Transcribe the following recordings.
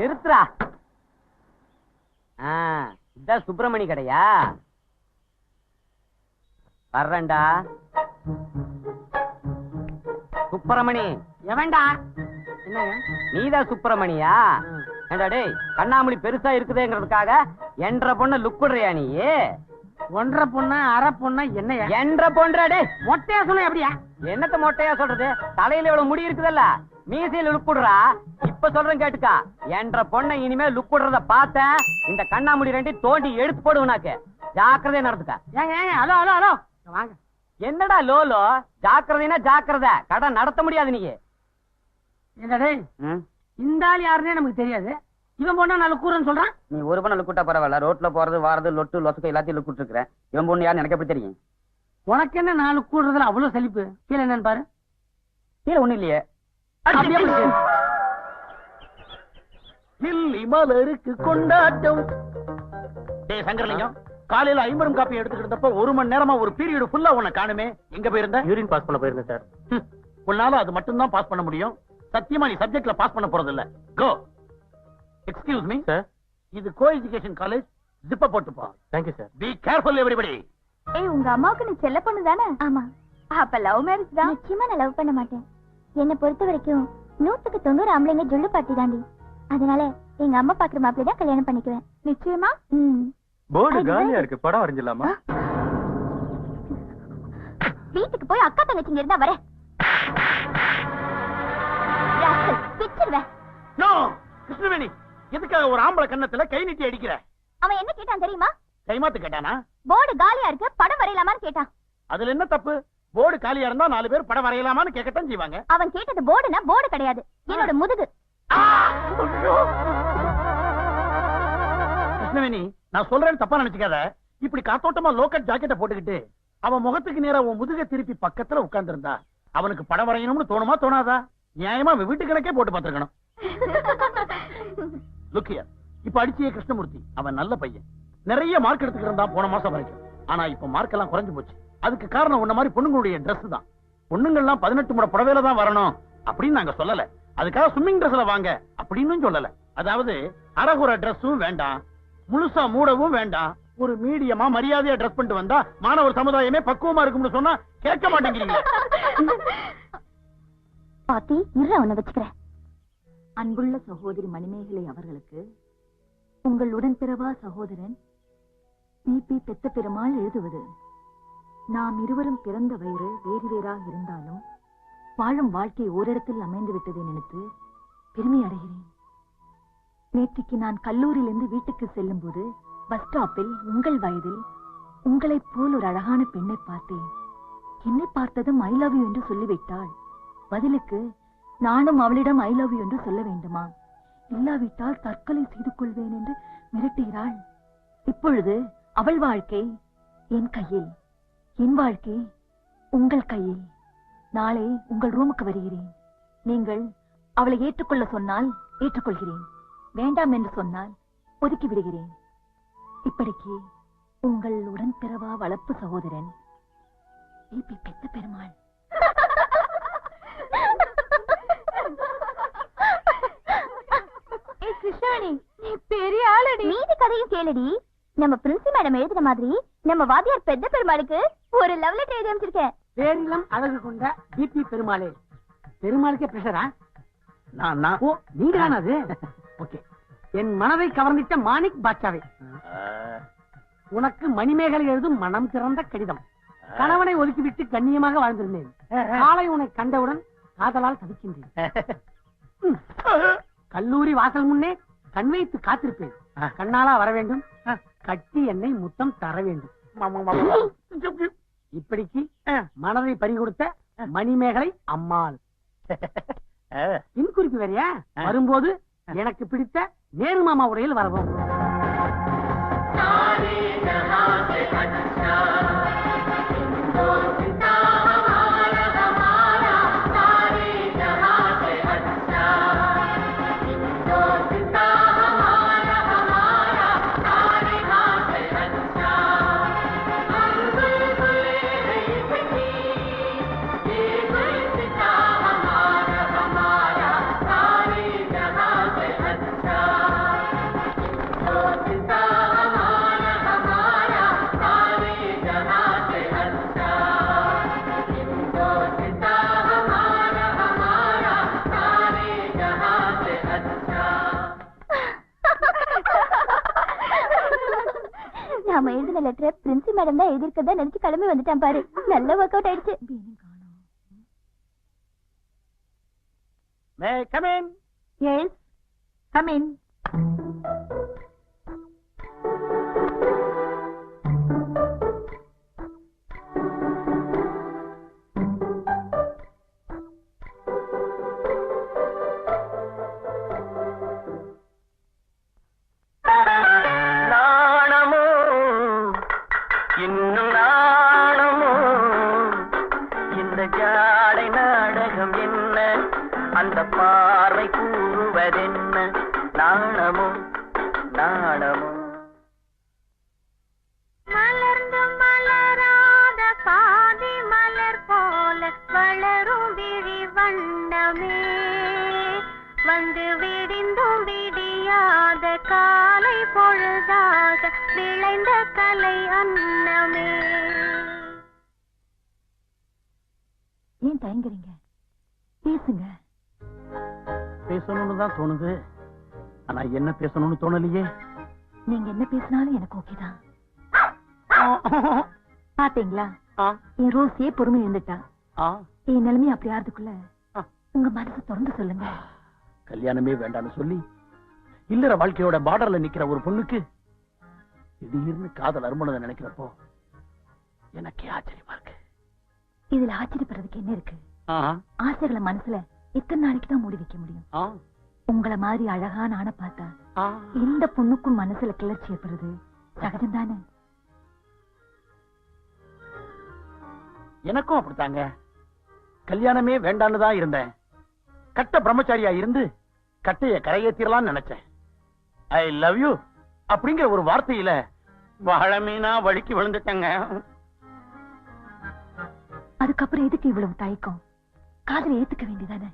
நிறுத்துறா. இதான் சுப்பிரமணி கடையா? வர்றேன்டா. சுப்பிரமணி எவன்டா? நீதான் சுப்பிரமணியா? ஏண்டா டேய், கண்ணாமூலி பெருசா இருக்குதுங்கிறதுக்காக என்ற பொண்ண லுக் விடுறியா நீ? ஒன்றரை பொண்ணா அரை பொண்ணா என்னையா? என்ற பொண்ணா டே? மொட்டையா சொன்ன எப்படியா? என்னத்த மொட்டையா சொல்றது? தலையில இவ்வளவு முடி இருக்குதல்ல, மீசையில லுக் விடுறா. இப்ப சொல்றேன் கேட்டுக்கா. என்ற பொண்ணை இனிமே லுக் விடுறத பார்த்த இந்த கண்ணாமூலி ரெண்டி தோண்டி எடுத்து போடுவனாக்கு. ஜாக்கிரதையா நடந்துக்க. ஹலோ ஹலோ ஹலோ வாங்க. என்னடா லோலோ? ஜாக்கிரதைனா ஜாக்கிரதை, கடை நடத்த முடியாது நீ. என்னடே இந்த ஆள் யாருன்னே நமக்கு தெரியாது. இவன் பொண்ணா நான் லுக்கூறன்னு சொல்றான். நீ ஒரு பொண்ணு லுக்கூட்டா பரவாயில்ல, ரோட்ல போறது வாரது லொட்டு லொசுக்கு எல்லாத்தையும் லுக்கூட்டு இருக்கிற. இவன் பொண்ணு யாரு எனக்கு எப்படி தெரியும்? உனக்கு என்ன நான் லுக்கூடுறதுல அவ்வளவு சலிப்பு? கீழே என்னன்னு பாரு. கீழே ஒண்ணு இல்லையே. மலருக்கு கொண்டாட்டம். டேய் சங்கரலிங்கம், காலையில 50 காப்பி எடுத்துக்கிட்டப்ப 1 மணி நேரமா ஒரு பீரியட் ஃபுல்லா உன்னை காணுமே. எங்க போயிருந்த? யூரின் பாஸ் பண்ண போயிருந்தேன் சார். உன்னால அது மட்டும் தான் பாஸ் பண்ண முடியும். சத்தியமா நீ சப்ஜெக்ட்ல பாஸ் பண்ண போறது இல்ல. கோ. எக்ஸ்கியூஸ் மீ சார், இது கோ எஜுகேஷன் காலேஜ். ஜிப்ப போட்டுப்பா. Thank you sir. Be careful everybody. ஏய், உங்க அம்மாவுக்கு நீ செல்ல பொண்ணு தானே? ஆமா. அப்ப லவ் மேரேஜ் தான்? நிச்சயமா நான் லவ் பண்ண மாட்டேன். என்னை பொறுத்த வரைக்கும் 100க்கு 90 ஆம்பளைங்க ஜொல்லு பாட்டி தாண்டி. அதனால எங்க அம்மா பாக்குற மாப்பிள்ளை தான் கல்யாணம் பண்ணிக்குவேன். நிச்சயமா? போர்டு காலியா இருக்கு, படம் வரைஞ்சலாமா? வீட்டுக்கு போய் அக்கா தங்கச்சிங்க இருந்தா வரேன். நோ கிருஷ்ணவேணி, எதுக்காக ஒரு ஆம்பளை கண்ணத்துல கை நீட்டி அடிக்கிற? அவன் என்ன கேட்டான் தெரியுமா? கைமாத்து கேட்டானா? போர்டு காலியா இருக்கு, படம் வரையலாமான்னு கேட்டான். அதுல என்ன தப்பு? போர்டு காலியா இருந்தா 4 பேர் படம் வரையலாமான்னு கேட்கத்தான் செய்வாங்க. அவன் கேட்டது போர்டுனா போர்டு கிடையாது, என்னோட முதுகு. கிருஷ்ணவேணி, நான் சொல்றேன்னு தப்பா நினைச்சுக்காத. இப்படி காத்தோட்டமா லோக்கல் ஜாக்கெட்டை போட்டுக்கிட்டு அவன் முகத்துக்கு நேரா உன் முதுக திருப்பி பக்கத்துல உட்கார்ந்து இருந்தா அவனுக்கு படம் வரையணும்னு தோணுமா தோணாதா? நியாயமா வீட்டு கணக்கே போட்டு பாத்துருக்கணும். லுக்கியா, இப்ப அடிச்சிய கிருஷ்ணமூர்த்தி அவன் நல்ல பையன், நிறைய மார்க் எடுத்துக்கிட்டு இருந்தான் போன மாசம் வரைக்கும். ஆனா இப்ப மார்க் எல்லாம் குறைஞ்சு போச்சு. அதுக்கு காரணம் உன்ன மாதிரி பொண்ணுங்களுடைய Dress தான். பொண்ணுங்கள்லாம் 18 முறை புடவையில தான் வரணும் அப்படின்னு நாங்க சொல்லல. அதுக்காக ஸ்விம்மிங் ட்ரெஸ்ல வாங்க அப்படின்னு சொல்லல. அதாவது அரகுற Dressம் வேண்டாம், முழுசா மூடவும் வேண்டாம், ஒரு மீடியமா மரியாதையா Dress பண்ணிட்டு வந்தா மாணவர் சமுதாயமே பக்குவமா இருக்கும்னு சொன்னா கேட்க மாட்டேங்கிறீங்க. பாத்தி இரு, அவனை வச்சுக்கிறேன். அன்புள்ள சகோதரி மணிமேகலை அவர்களுக்கு உங்கள் உடன்பிறவா சகோதரன் பிபி பெத்த பெருமாள் எழுதுவது. நாம் இருவரும் பிறந்த வயிறு வேறு வேறாக இருந்தாலும் வாழும் வாழ்க்கை ஓரிடத்தில் அமைந்து விட்டதை நினைத்து பெருமை அடைகிறேன். நேற்றுக்கு நான் கல்லூரியிலிருந்து வீட்டுக்கு செல்லும் போது பஸ் ஸ்டாப்பில் உங்கள் வயதில் உங்களைப் போல் ஒரு அழகான பெண்ணை பார்த்தேன். என்னை பார்த்ததும் ஐ லவ் யூ என்று சொல்லிவிட்டாள். பதிலுக்கு நானும் அவளிடம் ஐ லவ் யூ என்று சொல்ல வேண்டுமா? இல்லாவிட்டால் தற்கொலை செய்து கொள்வேன் என்று மிரட்டுகிறாள். இப்பொழுது அவள் வாழ்க்கை என் கையில், என் வாழ்க்கை உங்கள் கையில். நாளை உங்கள் ரூமுக்கு வருகிறேன். நீங்கள் அவளை ஏற்றுக்கொள்ள சொன்னால் ஏற்றுக்கொள்கிறேன், வேண்டாம் என்று சொன்னால் ஒதுக்கி விடுகிறேன். இப்படிக்கு உங்கள் உடன்பிறவா வளர்ப்பு சகோதரன் பிபி பெத்த பெருமாள். கிருஷ்ணவேணி, நீ பெரிய ஆளடி. மீதி கதையும் கேளடி. நம்ம பிரின்சி மேடம் எழுதுற மாதிரி நம்ம வாத்தியார் பெத்த பெருமாளுக்கு ஒரு லவ் லெட்டர் எழுதி அமைச்சிருக்கேன். பேரிலம் அழகு கொண்ட பிபி பெருமாளே. பெருமாளுக்கே பிரஷரா? ஓ, நீங்க தானே அது? ஓகே. என் மனதை கவர்ந்திட்ட மாணிக் பாட்சாவே, உனக்கு மணிமேகலை எழுதும் மனம் திறந்த கடிதம். கணவனை ஒதுக்கிவிட்டு கண்ணியமாக வாழ்ந்திருந்தேன். காலை உன்னை கண்டவுடன் காதலால் தவிக்கின்றேன். கல்லூரி வாசல் முன்னே கண் வைத்து காத்திருப்பேன். கண்ணாலா வர வேண்டும், கட்டி என்னை முத்தம் தர வேண்டும். இப்படிக்கு மனதை பறிகொடுத்த மணிமேகலை அம்மாள். பின்குறிப்பு வேறையா? வரும்போது எனக்கு பிடித்த நேரு மாமா உடையில் வரவும். நம்ம எழுதின லெட்டரை பிரின்சி மேடம் தான் எழுதிருக்கதா நினைச்சு கிளம்பி வந்துட்டான் பாரு. நல்ல ஒர்க் அவுட் ஆயிடுச்சு. May I come in? Yes, come in. நாணமோ இன்னும் நாணமோ இந்த ஜாடை நாடகம் என்ன அந்த பார்வை கூறுவதென்ன நாணமோ நாணமோ மலர்ந்து மலராத பாதி மலர் போல வளரும் விழி வண்ணமே வந்து விடிந்தும் விடியாத காலை பொழுதாக விளைந்த கலை அன்னமே. ஏன் தயங்குறீங்க? பேசுங்க. பேசணும்னு தான் தோணுது, ஆனா என்ன பேசணும்னு தோணலையே. நீங்க என்ன பேசினாலும் எனக்கு ஓகேதான். பாத்தீங்களா, என் ரோஸே பொறுமை இருந்துட்டா. என் நிலைமை அப்படி ஆறதுக்குள்ள உங்க மனசு திறந்து சொல்லுங்க. கல்யாணமே வேண்டாம்னு சொல்லி இல்லற வாழ்க்கையோட பார்டர்ல நிக்கிற ஒரு பொண்ணுக்கு திடீர்னு காதல் அருமனதை நினைக்கிறப்போ எனக்கே ஆச்சரியமா இருக்கு. இதுல ஆச்சரியப்படுறதுக்கு என்ன இருக்கு? ஆசைகளை மனசுல எத்தனை நாளைக்கு தான் மூடி வைக்க முடியும்? உங்களை மாதிரி அழகான ஆணை பார்த்தா எந்த பொண்ணுக்கும் மனசுல கிளர்ச்சி ஏற்படுறது சகஜம் தானே? எனக்கும் அப்படித்தாங்க. கல்யாணமே வேண்டான்னு தான் இருந்தேன். கட்ட பிரம்மச்சாரியா இருந்து கட்டைய கரையேத்திரலாம்னு நினைச்சேன். ஐ லவ் யூ அப்படிங்கிற ஒரு வார்த்தையில வாழமீனா வழுக்கி விழுந்துட்டேங்க. அதுக்கப்புறம் எதுக்கு இவ்வளவு தயக்கம்? காதலை ஏத்துக்க வேண்டியதானே?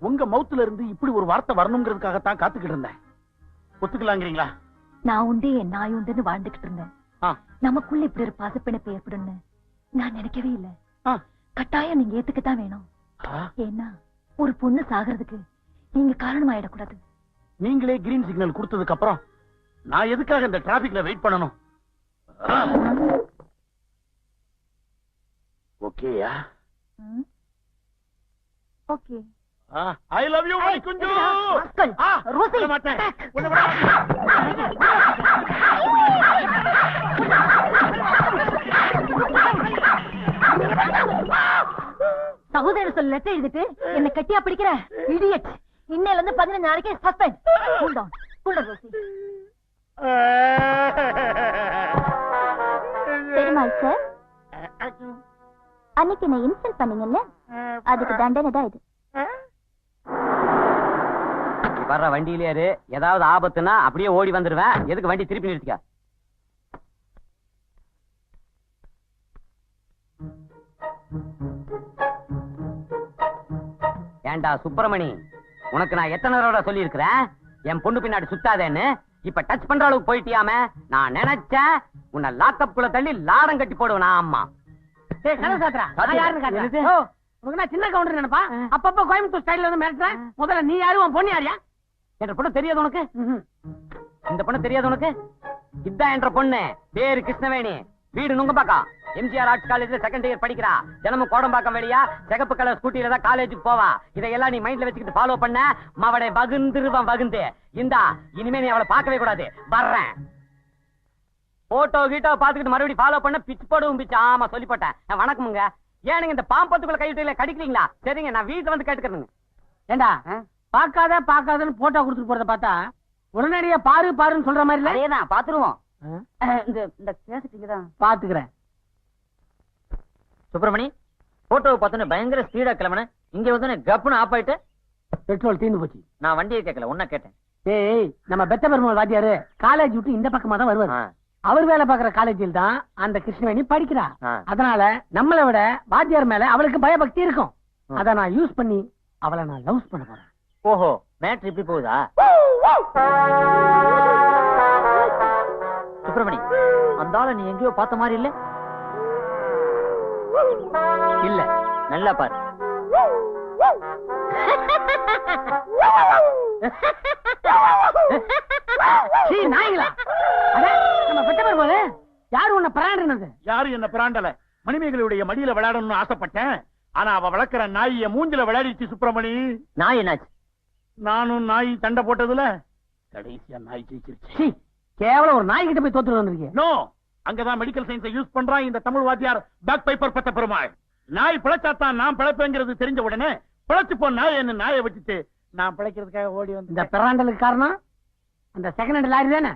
உங்க மவுத்துல இருந்து இப்படி ஒரு வார்த்தை வரணுங்கிறதுக்காகத்தான் காத்துக்கிட்டு இருந்தேன். ஒத்துக்கலாங்கிறீங்களா? நான் உண்டே என் நாய் உண்டுன்னு வாழ்ந்துகிட்டு இருந்தேன். நமக்குள்ள இப்படி ஒரு பாசப்பிணைப்பு ஏற்படும்னு நான் நினைக்கவே இல்லை. கட்டாயம் நீங்க ஏத்துக்கத்தான் வேணும். ஏன்னா ஒரு பொண்ணு சாகிறதுக்கு நீங்க காரணம் ஆயிடக்கூடாது. நீங்களே கிரீன் சிக்னல் கொடுத்ததுக்கு அப்புறம் நான் எதுக்காக இந்த டிராபிக்ல வெயிட் பண்ணணும்? ஓகேயா? Okay. I love you my குஞ்சு. ரோசி மாட்டேன். சகோதரர் சொல்ல லெட்டர் எழுதிட்டு என்ன கட்டியா பிடிக்கிற இடியட். இன்னையில இருந்து 15 நாளைக்கு suspend. Cool down, cool down Rosy. Perumal sir, அன்னைக்கு என்ன இன்சல்ட் பண்ணீங்கல்ல, அதுக்கு தண்டனை தான் இது. வர்ற வண்டியிலே இரு. ஏதாவது ஆபத்துனா அப்படியே ஓடி வந்துருவேன். எதுக்கு வண்டி திருப்பி நிறுத்திக்க? ஏண்டா சுப்பிரமணி, உனக்கு நான் எத்தனை தடவை சொல்லி இருக்கிறேன் என் பொண்ணு பின்னாடி சுத்தாதேன்னு? இப்ப டச் பண்ற அளவுக்கு போயிட்டியாமே. நான் நினைச்சேன் உன்னை லாக்கப் குள்ள தள்ளி லாடம் கட்டி போடுவேன். ஆமா சின்ன கவுண்டர் நினைப்பா. அப்பப்ப கோயம்புத்தூர் ஸ்டைல்ல வந்து மிரட்டுறேன். முதல்ல நீ யாரு, உன் பொண்ணு யாரியா? என்ற பொண்ணு தெரியாது உனக்கு? இந்த பொண்ணு தெரியாது உனக்கு? இதான் என்ற பொண்ணு, பேரு கிருஷ்ணவேணி, வீடு நுங்கம்பாக்கம், எம்ஜிஆர் ஆர்ட்ஸ் காலேஜ்ல செகண்ட் இயர் படிக்கிறா. தினமும் கோடம்பாக்கம் வெளியா சிகப்பு கலர் ஸ்கூட்டில தான் காலேஜுக்கு போவா. இதையெல்லாம் நீ மைண்ட்ல வச்சுக்கிட்டு ஃபாலோ பண்ண அவளை வகுந்துருவான் வகுந்து. இந்தா இனிமே நீ அவளை பார்க்கவே கூடாது. வர்றேன். போட்டோ கீட்டோ பாத்துக்கிட்டு மறுபடியும் ஃபாலோ பண்ண பிச்சு போடுவோம் பிச்சு. ஆமா சொல்லி போட்டேன். வணக்கமுங்க. ஏனுங்க இந்த பாம்பத்துக்குள்ள கைவிட்டு கடிக்கிறீங்களா? சரிங்க, நான் வீட்டுல வந்து கேட்டுக்கிறேங்க. ஏண்டா பாக்காதன்னு போட்டோ கொடுத்துட்டு போறத பார்த்தா உடனடியா பாரு பாருன்னு சொல்ற மாதிரி இல்ல? அதேதான், பாத்துருவோம். இந்த கேசட்டுங்கதான் பாத்துக்கிறேன். சுப்பிரமணி, போட்டோவை பார்த்தோன்னு பயங்கர ஸ்பீடா கிளம்புன. இங்க வந்து கப்புன்னு ஆஃப் ஆயிட்டு பெட்ரோல் தீர்ந்து போச்சு. நான் வண்டியை கேட்கல, உன்ன கேட்டேன். ஏய், நம்ம பெத்த பெருமாள் வாத்தியாரு காலேஜ் விட்டு இந்த பக்கமா தான் வருவாரு. அவர் வேலை பாக்குற காலேஜில் தான் அந்த கிருஷ்ணவேணி படிக்கிறா. அதனால நம்மளை விட வாத்தியார் மேல அவளுக்கு பயபக்தி இருக்கும். அத நான் யூஸ் பண்ணி அவளை நான் லவ் பண்ண போறேன். ஓஹோ, மேட்ரு இப்படி போகுதா? சுப்பிரமணி, அந்த ஆளை நீ எங்கேயோ பார்த்த மாதிரி இல்ல? இல்ல, நல்லா பாரு. நாய்களா? நம்ம பெத்த பெருமாள் பிராண்டது. யாரு என்ன பிராண்டல? மணிமேகலையுடைய மடியில விளையாடணும்னு ஆசைப்பட்டேன். ஆனா அவ வளர்க்கிற நாய மூஞ்சில விளையாடிச்சு சுப்பிரமணி. நான் என்னாச்சு? நானும் நாய் சண்டை போட்டதுல கடைசியா நாய் ஜெயிச்சிருச்சு. கேவலம் ஒரு நாய் கிட்ட போய் தோத்துட்டு வந்திருக்கீங்க. நோ, அங்கதான் மெடிக்கல் சயின்ஸை யூஸ் பண்றான் இந்த தமிழ் வாத்தியார் பேக் பைப்பர் பெத்த பெருமாள். நாய் பிழைச்சாத்தான் நான் பிழைப்பேங்கிறது தெரிஞ்ச உடனே பிழைச்சு போ நாய் என்ன நாயை விட்டுட்டு நான் பிழைக்கிறதுக்காக ஓடி வந்து. இந்த பிராண்டலுக்கு காரணம் அந்த செகண்ட் ஹேண்ட் லாரி தானே?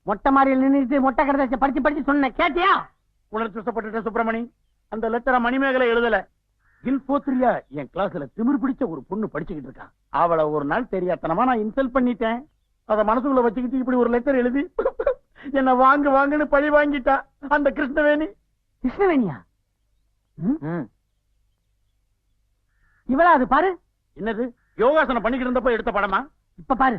மொட்டை மாறியில் நின்றுட்டு மொட்டை கடைசி படிச்சு படிச்சு சொன்ன கேட்டியா? உணர்ச்சி வசப்பட்டுட்ட சுப்பிரமணி. அந்த லெட்டரை மணிமேகலை எழுதல. இன்ஃபோத்ரியா என் கிளாஸ்ல திமிர் பிடிச்ச ஒரு பொண்ணு படிச்சுக்கிட்டு இருக்கா. அவளை ஒரு நாள் தெரியாதனமா நான் இன்சல்ட் பண்ணிட்டேன். அத மனசுக்குள்ள வச்சுக்கிட்டு இப்படி ஒரு லெட்டர் எழுதி என்ன வாங்குன்னு பழி வாங்கிட்டா அந்த கிருஷ்ணவேணி. கிருஷ்ணவேணியா? இவளா? அது பாரு. என்னது? யோகாசனம் பண்ணிக்கிட்டு இருந்தப்ப எடுத்த படமா? இப்ப பாரு.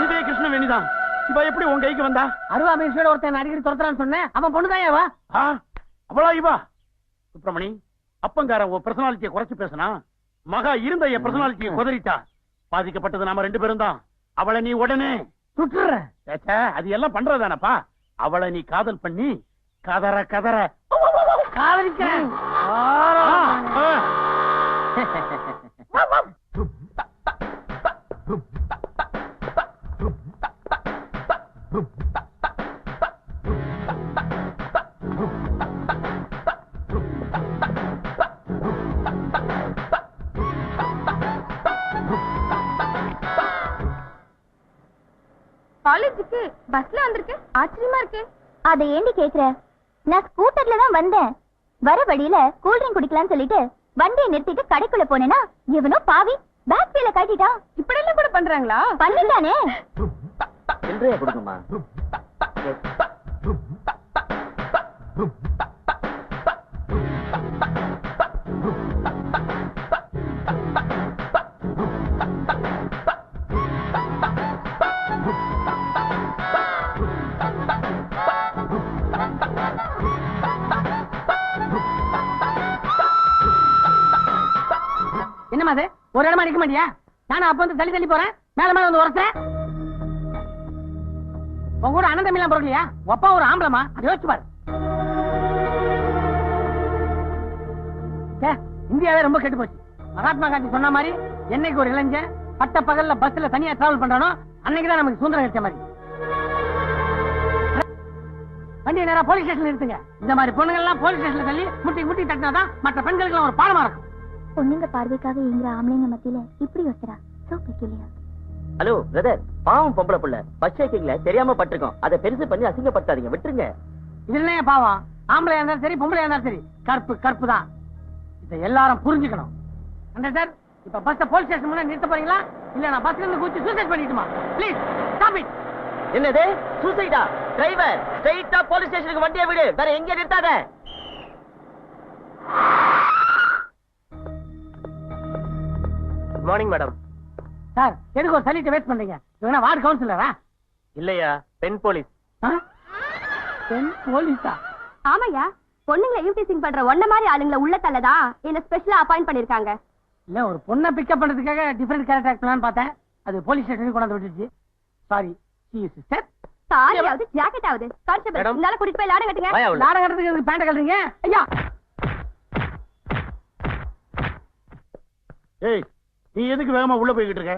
இதே கிருஷ்ணவேணி தான். இவ எப்படி உன் கைக்கு வந்தா? அருவா மீசோட ஒருத்தன் அடிக்கடி துரத்துறான்னு சொன்னேன். அவன் பொண்ணுதான் வா. அவளா இவா? சுப்பிரமணி, அப்பங்கார உன் பர்சனாலிட்டியை குறைச்சு பேசினா மகா இருந்த என் பர்சனாலிட்டியை குதறிட்டா. பாதிக்கப்பட்டது நாம 2 பேரும் தான். அவளை நீ உடனே சுட்டுற. அது எல்லாம் பண்றதானப்பா. அவளை நீ காதல் பண்ணி கதற கதற காதலிக்க. காலேஜுக்கு பஸ்ல வந்திருக்கேன். ஆச்சரியமா இருக்கு. அதை ஏண்டி கேக்குற? நான் ஸ்கூட்டர்ல தான் வந்தேன். வர வழியில கூல் ட்ரிங்க் குடிக்கலாம்னு சொல்லிட்டு வண்டியை நிறுத்திட்டு கடைக்குள்ள போனேனா இவனோ பாவி பேக் வீல கட்டிட்டான். இப்படி எல்லாம் கூட பண்றாங்களா? பண்ணிட்டானே. சில்லறையா கொடுக்குமா? என்னமா அது? ஒரு இடமா நிக்க மாட்டியா? நானும் அப்ப வந்து தள்ளி தள்ளி போறேன். மேல மேல வந்து உரத்துறேன். உங்க கூட அண்ணன் தம்பிலாம் பிறக்கலையா? அப்பா ஒரு ஆம்பளமா? அது யோசிச்சு பாரு. இந்தியாவே ரொம்ப கெட்டு போச்சு. மகாத்மா காந்தி சொன்ன மாதிரி என்னைக்கு ஒரு இளைஞன் பட்ட பகல்ல பஸ்ல தனியா டிராவல் பண்றானோ அன்னைக்குதான் நமக்கு சுதந்திரம் கிடைச்ச மாதிரி. வண்டியை நேரா போலீஸ் ஸ்டேஷன் நிறுத்துங்க. இந்த மாதிரி பொண்ணுங்க எல்லாம் போலீஸ் ஸ்டேஷன்ல தள்ளி முட்டி முட்டி தட்டினாதான் மற்ற பெண்களுக்கு ஒரு பாடமா இருக்கும். பொண்ணுங்க பார்வைக்காக எங்கிற ஆம்பளைங்க மத்தியில இப்படி ஒருத்தரா? So peculiar. ஹலோ பிரதர், பாவம் பொம்பளை புள்ள பஸ் சேக்கிங்ல தெரியாம பட்டிருக்கோம். அதை பெருசு பண்ணி அசிங்கப்படுத்தாதீங்க, விட்டுருங்க. இதுல பாவம் ஆம்பளையா இருந்தாலும் சரி பொம்பளையா இருந்தாலும் சரி கற்பு கற்பு தான். இதை எல்லாரும் புரிஞ்சுக்கணும். சார், இப்ப பஸ் போலீஸ் ஸ்டேஷன் முன்னாடி நிறுத்த போறீங்களா இல்ல நான் பஸ்ல இருந்து குச்சி சூசைட் பண்ணிட்டுமா? Please stop it. என்னது சூசைடா? டிரைவர் ஸ்ட்ரைட்டா போலீஸ் ஸ்டேஷனுக்கு வண்டியை விடு, வேற எங்க நிறுத்தாத. Good morning madam. சார், எதுக்கு ஒரு சலிட்ட வேஸ்ட் பண்றீங்க? இவனா வார்டு கவுன்சிலரா? இல்லையா, பெண் போலீஸ். பெண் போலீஸா? ஆமாயா, பொண்ணுங்களை யூடிசிங் பண்ற ஒன்ன மாதிரி ஆளுங்களை உள்ள தள்ளதான் என்ன ஸ்பெஷலா அப்பாயிண்ட் பண்ணிருக்காங்க. இல்ல, ஒரு பொண்ணை பிக்கப் பண்றதுக்காக டிஃபரெண்ட் கேரக்டர் ஆக்ட் பண்ணலாம்னு பார்த்தேன். அது போலீஸ் ஸ்டேஷனுக்கு கொண்டு வந்து விட்டுருச்சு. சாரி. see you sister. சாரியாவது ஜாக்கெட் ஆவது கான்ஸ்டபிள் உங்களால கூட்டிட்டு போய் லாடம் கட்டுங்க. லாடம் கட்டுறதுக்கு பேண்ட் கட்டுறீங்க? ஐயா, ஏய், நீ எதுக்கு வேகமா உள்ள போய்கிட்டு இருக்க?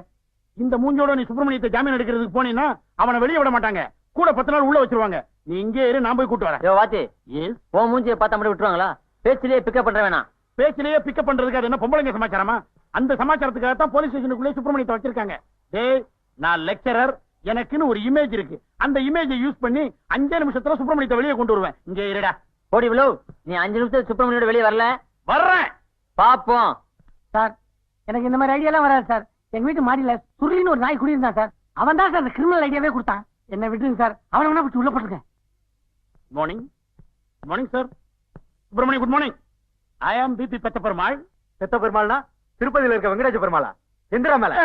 இந்த மூஞ்சோட நீ சுப்பிரமணியத்தை ஜாமீன் எடுக்கிறதுக்கு போனீன்னா அவனை வெளியே விட மாட்டாங்க. கூட 10 நாள் உள்ள வச்சிருவாங்க. நீ இங்கே இரு, நான் போய் கூட்டு வரேன். வாத்தி, உன் மூஞ்சியை பார்த்தா மட்டும் விட்டுருவாங்களா? பேச்சிலேயே பிக்கப் பண்ற வேணாம். பேச்சிலேயே பிக்கப் பண்றதுக்கு அது என்ன பொம்பளைங்க சமாச்சாரமா? அந்த சமாச்சாரத்துக்காக தான் போலீஸ் ஸ்டேஷனுக்குள்ளே சுப்பிரமணியத்தை வச்சிருக்காங்க. டேய், நான் லெக்சரர், எனக்குன்னு ஒரு இமேஜ் இருக்கு. அந்த இமேஜை யூஸ் பண்ணி 5 நிமிஷத்துல சுப்பிரமணியத்தை வெளியே கொண்டு வருவேன். இங்கே இருடா. ஓடி விழு. நீ 5 நிமிஷம் சுப்பிரமணியோட வெளியே வரல. வர்றேன். பாப்போம். சார், எனக்கு இந்த மாதிரி ஐடியா எல்லாம் வராது சார். எங்க வீட்டு மாடியில சுருளின்னு ஒரு நாய் குடியிருந்தான் சார். அவன் தான் சார் அந்த கிரிமினல் ஐடியாவே கொடுத்தான். என்ன விட்டுருங்க சார். அவனை வேணா பிடிச்சி உள்ள போட்டுருக்கேன். Morning. Good morning sir. Subramaniam, good morning. I am பிபி பெத்த பெருமாள். பெத்த பெருமாள்னா திருப்பதியில இருக்க வெங்கடாஜ பெருமாளா? எந்திரா மேல.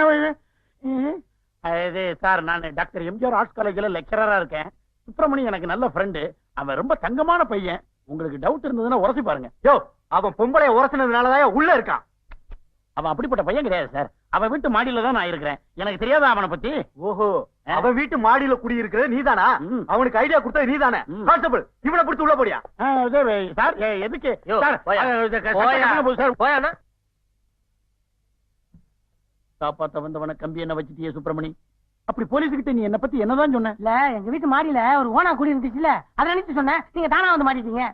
அது சார், நான் டாக்டர் எம்ஜிஆர் ஆர்ட்ஸ் காலேஜ்ல லெக்சரரா இருக்கேன். சுப்பிரமணியம் எனக்கு நல்ல ஃப்ரெண்டு. அவன் ரொம்ப தங்கமான பையன். உங்களுக்கு டவுட் இருந்ததுன்னா உரசி பாருங்க. யோ, அவன் பொம்பளைய உரசினதுனாலதான் உள்ள இருக்கான். அவன் அப்படிப்பட்ட பையன் கிடையாது சார். அவன் வீட்டு மாடியில தான் நான் இருக்கிறேன். எனக்கு தெரியாதா அவனை பத்தி? ஓஹோ, அவன் வீட்டு மாடியில குடி இருக்கிறது நீதானா? ம். அவனுக்கு ஐடியா கொடுத்தது நீதானே? ம். கான்ஸ்டபிள், இவனை பிடிச்சு உள்ள போடியா? சார் எதுக்கு யோ, சார்? போயா. சார் போயாண்ணா. காப்பாத்த வந்தவன கம்பி என்ன வச்சிட்டியே சுப்பிரமணி? அப்படி போலீஸ் கிட்ட நீ என்ன பத்தி என்னதான் சொன்ன? இல்ல எங்க வீட்டு மாடியில ஒரு ஓனா குடி இருந்துச்சுல, அதை நினைச்சு சொன்னேன். நீங்க தானா வந்து மாட்டிட்டீங்க.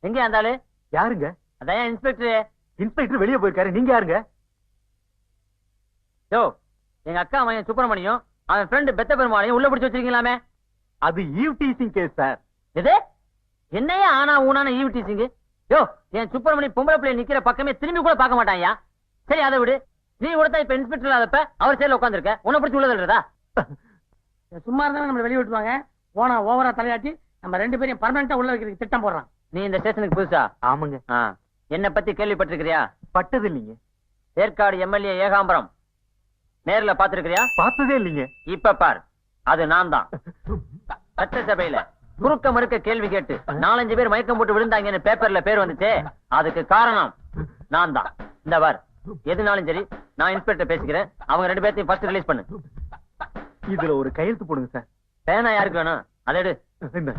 எங்க அந்த ஆளு? யாருங்க? அதான் இன்ஸ்பெக்டர். இன்ஸ்பெக்டர் வெளியே போயிருக்காரு, நீங்க யாருங்க? யோ, எங்க அக்கா மகன் சுப்பிரமணியம் அவன் ஃப்ரெண்ட் பெத்த பெருமாளையும் உள்ள பிடிச்சு வச்சிருக்கீங்களாமே? அது ஈவ் டீசிங் கேஸ் சார். எது? என்னையா ஆனா ஊனான ஈவ் டீசிங்? யோ, என் சுப்பிரமணி பொம்பளை பிள்ளை நிக்கிற பக்கமே திரும்பி கூட பார்க்க மாட்டான்யா. சரி, அதை விடு. நீ கூட இப்ப இன்ஸ்பெக்டர் இல்லாதப்ப அவர் சேர்ல உட்காந்துருக்க, உன்னை பிடிச்சி உள்ள தள்ளுறதா? சும்மா இருந்தாலும் நம்மள வெளியே விட்டுவாங்க. ஓனா ஓவரா தலையாட்டி நம்ம 2 பேரையும் பர்மனண்டா உள்ள வைக்கிறதுக்கு திட்டம் போடுறான். நீ இந்த ஸ்டேஷனுக்கு புதுசா? ஆமாங்க. என்ன பத்தி கேள்விப்பட்டிருக்கிறியா? பட்டது இல்லைங்க. ஏற்காடு எம்எல்ஏ ஏகாம்பரம் நேர்ல பாத்துருக்கிறியா? பார்த்ததே இல்லைங்க. இப்ப பார், அது நான் தான். சட்டசபையில குறுக்க மறுக்க கேள்வி கேட்டு 4-5 பேர் மயக்கம் போட்டு விழுந்தாங்கன்னு பேப்பர்ல பேர் வந்துச்சு. அதுக்கு காரணம் நான் தான். இந்த பார், எதுனாலும் சரி நான் இன்ஸ்பெக்டர் பேசிக்கிறேன். அவங்க 2 பேர்த்தையும் ஃபர்ஸ்ட் ரிலீஸ் பண்ணு. இதுல ஒரு கையெழுத்து போடுங்க சார். பேனா யாருக்கு வேணும்? அதை எடு. இந்த